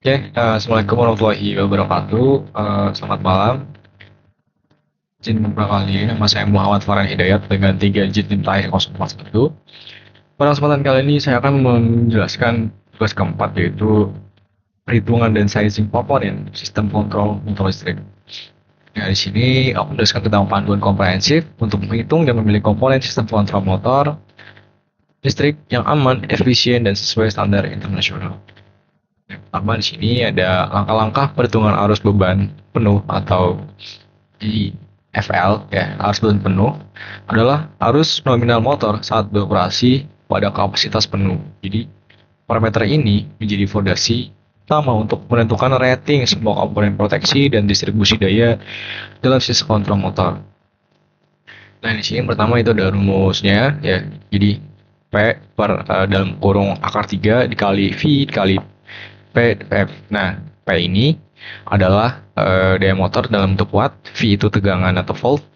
Oke, Assalamualaikum warahmatullahi wabarakatuh. Selamat malam. Izin kali nama saya Muhammad Farhan Hidayat dengan 3 digit NIM terakhir 041. Pada kesempatan kali ini saya akan menjelaskan tugas keempat yaitu perhitungan dan sizing komponen sistem kontrol motor listrik. Nah, di sini aku menjelaskan tentang panduan komprehensif untuk menghitung dan memilih komponen sistem kontrol motor listrik yang aman, efisien, dan sesuai standar internasional. Yang pertama di sini ada langkah-langkah perhitungan arus beban penuh atau IFL ya, arus beban penuh adalah arus nominal motor saat beroperasi pada kapasitas penuh. Jadi parameter ini menjadi fondasi utama untuk menentukan rating semua komponen proteksi dan distribusi daya dalam sistem kontrol motor. Nah, di sini yang pertama itu ada rumusnya ya. Jadi P per dalam kurung akar 3 dikali V dikali P. Nah, P ini adalah daya motor dalam bentuk watt, V itu tegangan atau volt,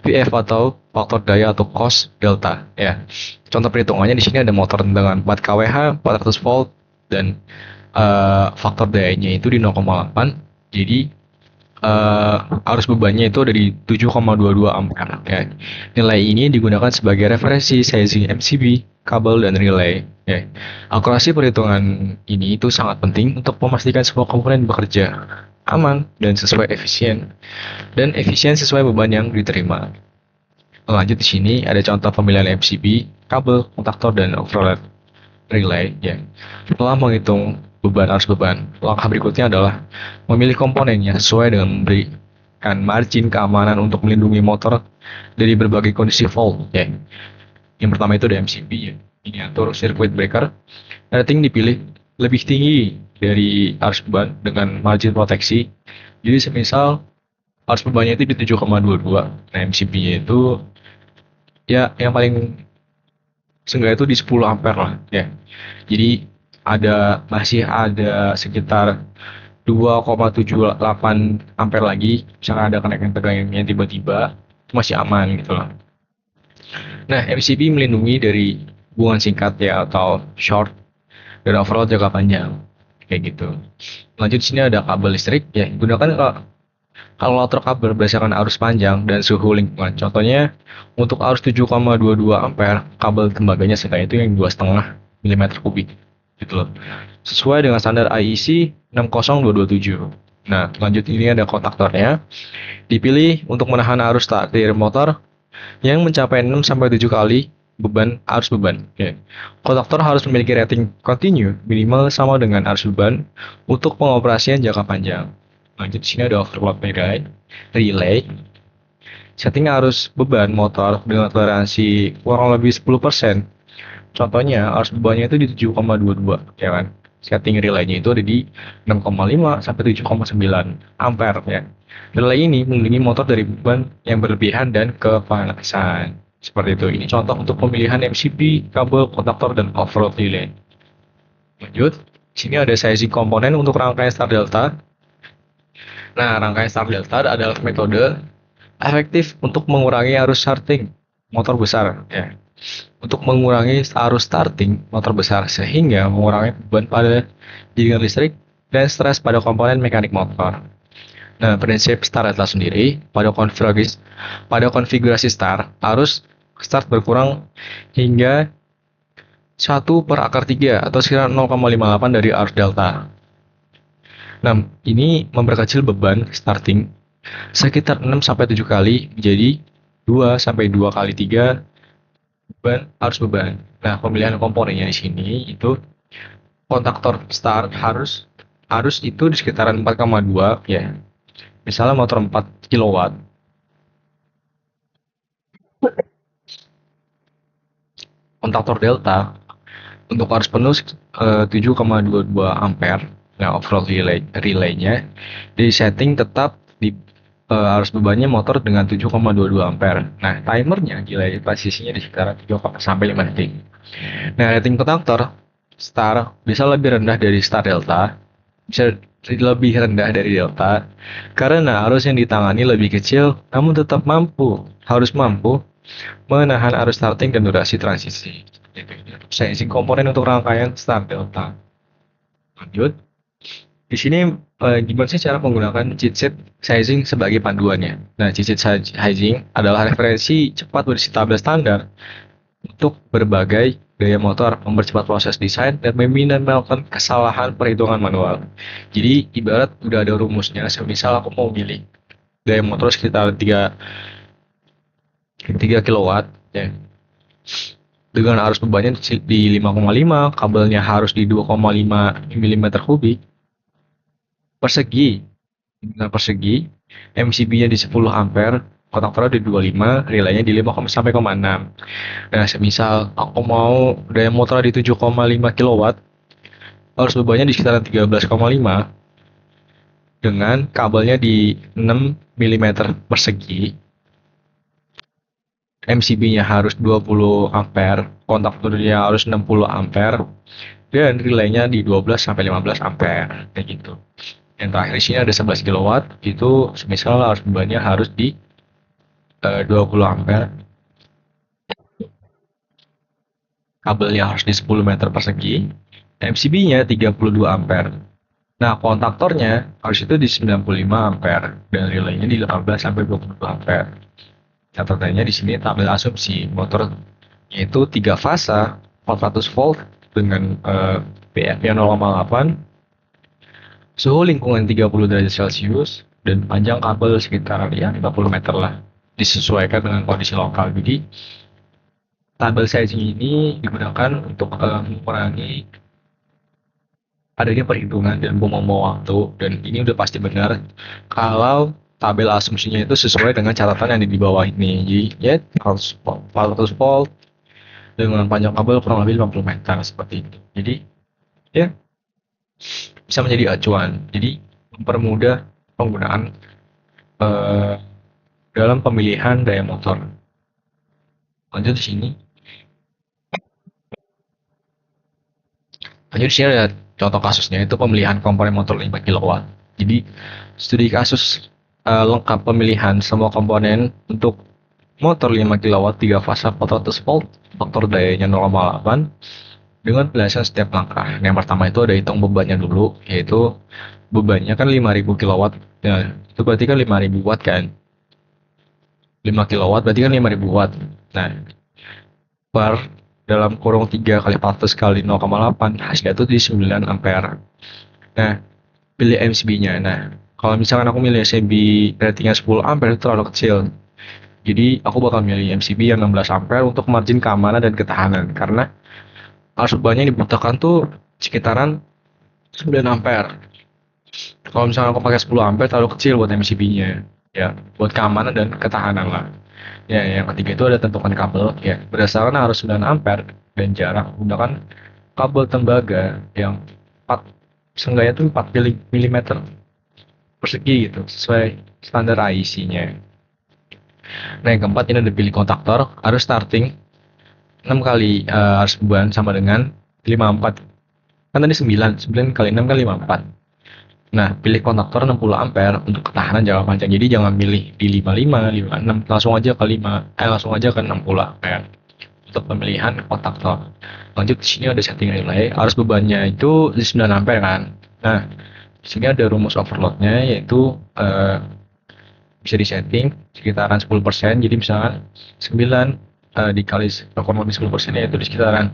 VF atau faktor daya atau cos delta ya. Contoh perhitungannya di sini ada motor dengan 4 kWh, 400 volt dan faktor dayanya itu di 0,8. Jadi arus bebannya itu dari 7,22 ampere ya. Nilai ini digunakan sebagai referensi sizing MCB, kabel dan relay ya. Akurasi perhitungan ini itu sangat penting untuk memastikan semua komponen bekerja aman dan sesuai efisien sesuai beban yang diterima. Lanjut di sini ada contoh pemilihan MCB, kabel, kontaktor dan overload relay ya. Setelah menghitung arus beban, langkah berikutnya adalah memilih komponen yang sesuai dengan memberikan margin keamanan untuk melindungi motor dari berbagai kondisi fault ya. Yang pertama itu ada MCB ya. Ini atur circuit breaker. Rating dipilih lebih tinggi dari arus beban dengan margin proteksi. Jadi semisal arus bebannya itu di 7,22. Nah, MCB-nya itu ya yang paling seenggaknya itu di 10 ampere lah ya. Jadi masih ada sekitar 2,78 ampere lagi, misalnya ada kenaikan tegangan yang tiba-tiba, masih aman gitu loh. Nah, MCB melindungi dari hubungan singkat ya atau short dan overall jangka panjang kayak gitu. Lanjut di sini ada kabel listrik ya, gunakan kalkulator kabel berdasarkan arus panjang dan suhu lingkungan. Contohnya untuk arus 7,22 ampere, kabel tembaganya seenggaknya itu yang 2,5 mm kubik gitu loh. Sesuai dengan standar IEC 60227. Nah, lanjut ini ada kontaktornya. Dipilih untuk menahan arus takdir motor yang mencapai 6 sampai 7 kali arus beban. Okay. Kontaktor harus memiliki rating continue minimal sama dengan arus beban untuk pengoperasian jangka panjang. Lanjut di sini ada overload relay. Setting arus beban motor dengan toleransi kurang lebih 10%. Contohnya arus bebannya itu di 7,22 ya kan. Setting relaynya itu ada di 6,5 sampai 7,9 ampere ya. Relay ini melindungi motor dari beban yang berlebihan dan kepanasan. Seperti itu. Ini contoh untuk pemilihan MCB, kabel, kontaktor, dan overload relay. Lanjut. Di sini ada sizing komponen untuk rangkaian star delta. Nah, rangkaian star delta adalah metode efektif untuk mengurangi arus starting motor besar ya. Untuk mengurangi arus starting motor besar sehingga mengurangi beban pada jaringan listrik dan stres pada komponen mekanik motor. Nah, prinsip star delta sendiri pada konfigurasi star arus start berkurang hingga 1/akar 3 atau sekitar 0,58 dari arus delta. Nah, ini memperkecil beban starting sekitar 6 sampai 7 kali menjadi 2 sampai 2 kali 3 arus beban. Nah, pemilihan komponennya di sini itu kontaktor start harus itu di sekitaran 4,2 ya. Misalnya motor 4 kW. Kontaktor delta untuk arus penuh 7,22 ampere. Nah, overall relaynya di setting tetap di arus bebannya motor dengan 7,22 ampere. Nah, timernya delay posisinya di sekitar 3 sampai 5 detik. Nah, rating kontaktor star bisa lebih rendah dari star delta, bisa lebih rendah dari delta karena arus yang ditangani lebih kecil namun tetap harus mampu menahan arus starting dan durasi transisi. Sizing komponen untuk rangkaian star delta. Lanjut. Di sini gimana sih cara menggunakan chipset sizing sebagai panduannya? Nah, chipset sizing adalah referensi cepat berisi tabel standar untuk berbagai gaya motor, mempercepat proses desain, dan meminimalkan kesalahan perhitungan manual. Jadi, ibarat udah ada rumusnya, semisal aku mau milih gaya motor sekitar 3 kilowatt, ya, dengan arus bebannya di 5,5, kabelnya harus di 2,5 mm kubik persegi, dengan persegi, MCB-nya di 10 ampere, kontaktornya di 25, relaynya di 5 sampai 6. Nah, semisal aku mau daya motor di 7,5 kilowatt, arus bebannya di sekitaran 13,5 dengan kabelnya di 6 mm persegi, MCB-nya harus 20 ampere, kontaktornya harus 60 ampere, dan relaynya di 12 sampai 15 ampere, kayak gitu. Yang terakhir di sini ada 11 kilowatt, itu semisal arus bebannya harus di 20 ampere, kabelnya harus di 10 meter persegi, MCB-nya 32 ampere. Nah, kontaktornya harus itu di 95 ampere dan relaynya di 18 sampai 22 ampere. Catatannya di sini tabel asumsi motor yaitu 3 fasa 400 volt dengan PF-nya 0,8, suhu lingkungan 30 derajat Celcius, dan panjang kabel sekitar ya 50 meter lah. Disesuaikan dengan kondisi lokal. Jadi, tabel sizing ini digunakan untuk mengurangi adanya perhitungan dan bom-bom waktu, dan ini udah pasti benar kalau tabel asumsinya itu sesuai dengan catatan yang di bawah ini. Jadi ya 400 volt dengan panjang kabel kurang lebih 50 meter seperti itu. Jadi ya bisa menjadi acuan. Jadi mempermudah penggunaan eh, dalam pemilihan daya motor. Lanjut di sini. Lanjut di sini ada contoh kasusnya itu pemilihan komponen motor 5 kilowatt. Jadi studi kasus lengkap pemilihan semua komponen untuk motor 5 kilowatt 3 fasa 400 volt, faktor dayanya 0,8 dengan penjelasan setiap langkah. Yang pertama itu ada hitung bebannya dulu, yaitu bebannya kan 5.000 kilowatt. Ya, itu berarti kan 5.000 watt kan. 5 kilowatt berarti kan 5.000 watt. Nah, per dalam kurung 3 kali 400 kali 0,8 hasilnya itu di 9 ampere. Nah, pilih MCB-nya. Nah, kalau misalkan aku milih MCB ratingnya 10 ampere itu terlalu kecil. Jadi aku bakal milih MCB yang 16 ampere untuk margin keamanan dan ketahanan karena arus bebannya yang dibutuhkan tuh sekitaran 9 ampere. Kalau misalkan aku pakai 10 ampere terlalu kecil buat MCB-nya. Ya, buat keamanan dan ketahanan lah. Ya, yang ketiga itu ada tentukan kabel. Ya, berdasarkan arus 9 ampere dan jarak menggunakan kabel tembaga yang 4 seenggaknya tuh 4 mm persegi gitu sesuai standar IEC-nya. Nah, yang keempat ini ada pilih kontaktor, harus starting 6 kali arus beban sama dengan 54. Kan tadi 9, 9 kali 6 kan 54. Nah, pilih kontaktor 60 ampere untuk ketahanan jangka panjang. Jadi jangan milih di 55, 56, langsung aja ke 5, langsung aja ke 60 ampere untuk pemilihan kontaktor. Lanjut di sini ada setting relay, arus bebannya itu di 9 ampere kan. Nah, di sini ada rumus overloadnya yaitu bisa disetting sekitaran 10%. Jadi misalkan 9 dikali kurang lebih 10% yaitu di sekitaran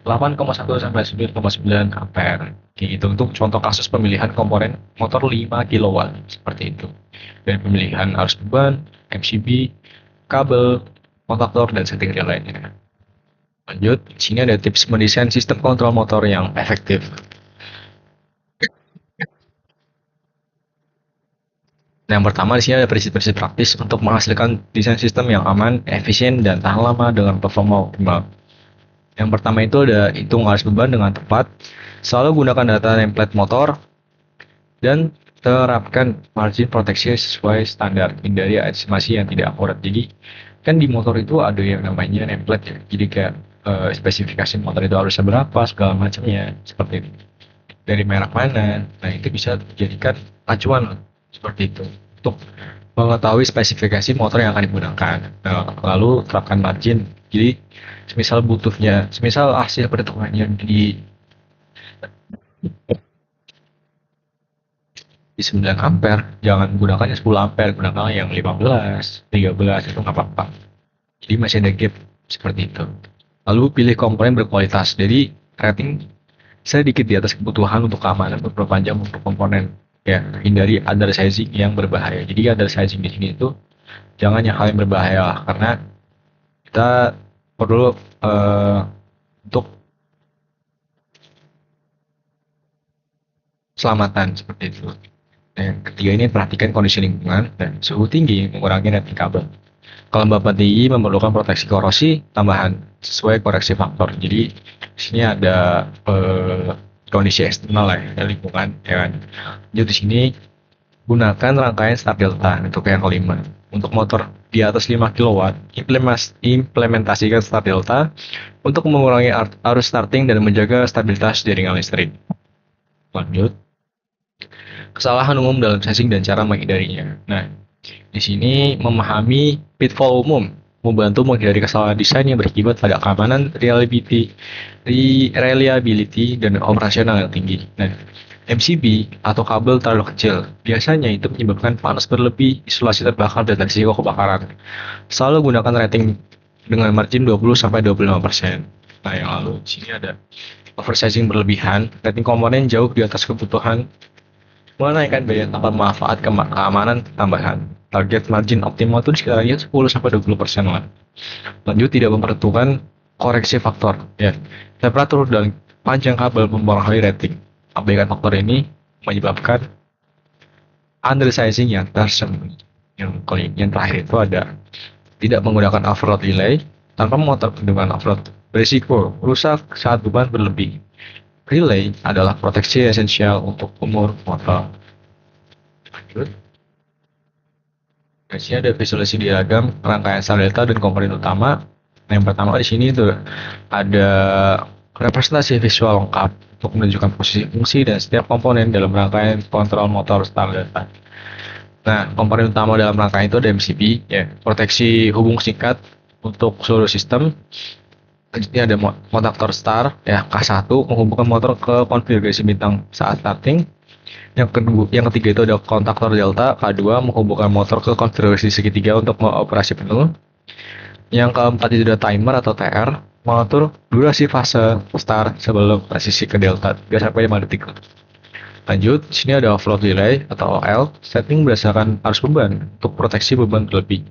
8,1 sampai 9,9 ampere. Kayak gitu untuk contoh kasus pemilihan komponen motor 5 kilowatt seperti itu. Dan pemilihan arus beban, MCB, kabel, kontaktor, dan setting lainnya. Lanjut, di sini ada tips mendesain sistem kontrol motor yang efektif. Nah, yang pertama di sini ada prinsip-prinsip praktis untuk menghasilkan desain sistem yang aman, efisien, dan tahan lama dengan performa optimal. Yang pertama itu ada hitung arus beban dengan tepat, selalu gunakan data template motor, dan terapkan margin proteksi sesuai standar, hindari estimasi yang tidak akurat. Jadi kan di motor itu ada yang namanya template ya, jadi kayak spesifikasi motor itu harusnya berapa segala macamnya seperti itu, dari merek mana. Nah, itu bisa dijadikan acuan seperti itu untuk mengetahui spesifikasi motor yang akan digunakan. Nah, lalu terapkan margin. Jadi semisal hasil perhitungannya di di 9 ampere, jangan gunakan yang 10 ampere, gunakan yang 15, 13 itu nggak apa-apa. Jadi masih ada gap seperti itu. Lalu pilih komponen berkualitas. Jadi rating sedikit di atas kebutuhan untuk keamanan berperpanjang untuk komponen. Ya, hindari undersizing yang berbahaya. Jadi undersizing di sini itu jangan yang hal yang berbahaya karena kita perlu untuk keselamatan seperti itu. Yang ketiga ini perhatikan kondisi lingkungan dan suhu tinggi mengurangi rating kabel. Kelembapan tinggi memerlukan proteksi korosi tambahan sesuai koreksi faktor. Jadi di sini ada kondisi eksternal lah ya, lingkungan ya kan. Jadi di sini gunakan rangkaian start delta untuk yang kelima. Untuk motor di atas 5 kW, implementasikan start delta untuk mengurangi arus starting dan menjaga stabilitas jaringan listrik. Lanjut, kesalahan umum dalam sizing dan cara menghindarinya. Nah, di sini memahami pitfall umum membantu menghindari kesalahan desain yang berakibat pada keamanan, reliability, dan operasional yang tinggi. Nah, MCB atau kabel terlalu kecil biasanya itu menyebabkan panas berlebih, isolasi terbakar, dan risiko kebakaran. Selalu gunakan rating dengan margin 20-25%. Nah, yang lalu di sini ada oversizing berlebihan, rating komponen jauh di atas kebutuhan, menaikkan biaya tanpa manfaat keamanan tambahan. Target margin optimal itu sekitarnya 10-20% lah. Lanjut, tidak memperhitungkan koreksi faktor. Ya, temperatur dan panjang kabel mempengaruhi rating. Abaikan faktor ini menyebabkan undersizing yang tersembunyi. Yang terakhir itu ada tidak menggunakan overload relay tanpa motor dengan overload. Berisiko rusak saat beban berlebih. Relay adalah proteksi esensial untuk umur motor. Lanjut. Di sini ada visualisasi diagram rangkaian sel delta dan komponen utama. Yang pertama di sini itu ada representasi visual lengkap untuk menunjukkan posisi fungsi dan setiap komponen dalam rangkaian kontrol motor start delta. Nah, komponen utama dalam rangkaian itu ada MCB, ya, proteksi hubung singkat untuk seluruh sistem. Selanjutnya ada kontaktor start, ya, K1 menghubungkan motor ke konfigurasi bintang saat starting. Yang ketiga itu ada kontaktor delta, K2 menghubungkan motor ke konfigurasi segitiga untuk operasi penuh. Yang keempat itu ada timer atau TR, mengatur durasi fase start sebelum transisi ke delta 3-5 detik. Lanjut, di sini ada offload relay atau OL, setting berdasarkan arus beban untuk proteksi beban berlebih.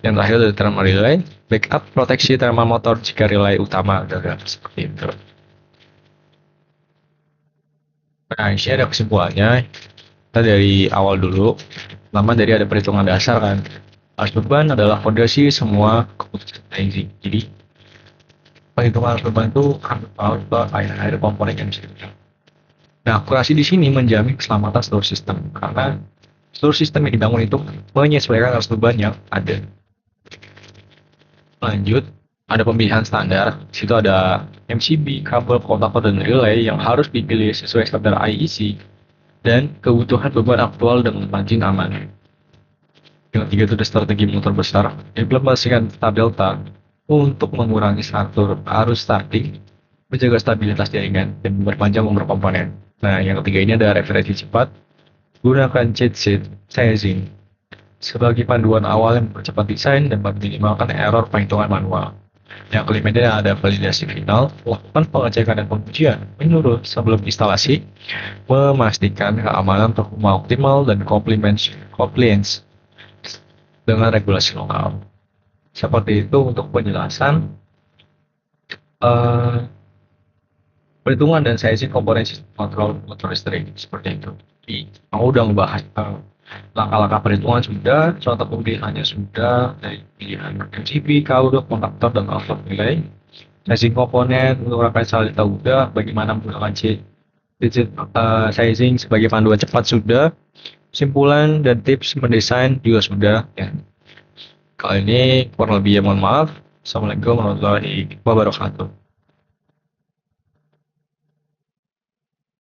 Yang terakhir ada thermal relay, backup proteksi thermal motor jika relay utama gagal, seperti itu. Nah, ini ada kesimpulannya. Kita dari awal dulu. Pertama dari ada perhitungan dasar kan. Arus beban adalah fondasi semua keputusan sizing. Jadi perhitungan arus beban itu harus air komponen yang bisa digunakan. Nah, akurasi di sini menjamin keselamatan seluruh sistem karena seluruh sistem yang dibangun itu menyesuaikan arus beban yang ada. Lanjut, ada pemilihan standar. Di situ ada MCB, kabel, kontaktor, dan relay yang harus dipilih sesuai standar IEC dan kebutuhan beban aktual dengan margin aman. Yang ketiga itu ada strategi motor besar, implementasikan start delta untuk mengurangi arus starting, menjaga stabilitas jaringan, dan memperpanjang umur komponen. Nah, yang ketiga ini ada referensi cepat, gunakan cheat sheet sizing sebagai panduan awal yang mempercepat desain dan meminimalkan error perhitungan manual. Yang kelima ini ada validasi final, lakukan pengecekan dan pengujian menyeluruh sebelum instalasi, memastikan keamanan performa optimal dan compliance dengan regulasi lokal. Seperti itu untuk penjelasan perhitungan dan sizing komponen sistem kontrol motor listrik seperti itu. Jadi, aku udah ngebahas langkah-langkah perhitungan sudah, contoh pemilihannya sudah, dari pilihan MCB, kabel, kontaktor, dan offload relay. Sizing komponen untuk rangkaian sel delta udah, bagaimana menggunakan sizing sebagai panduan cepat sudah, kesimpulan dan tips mendesain juga sudah. Ya. Kali ini kurang lebih ya mohon maaf. Assalamualaikum warahmatullahi wabarakatuh.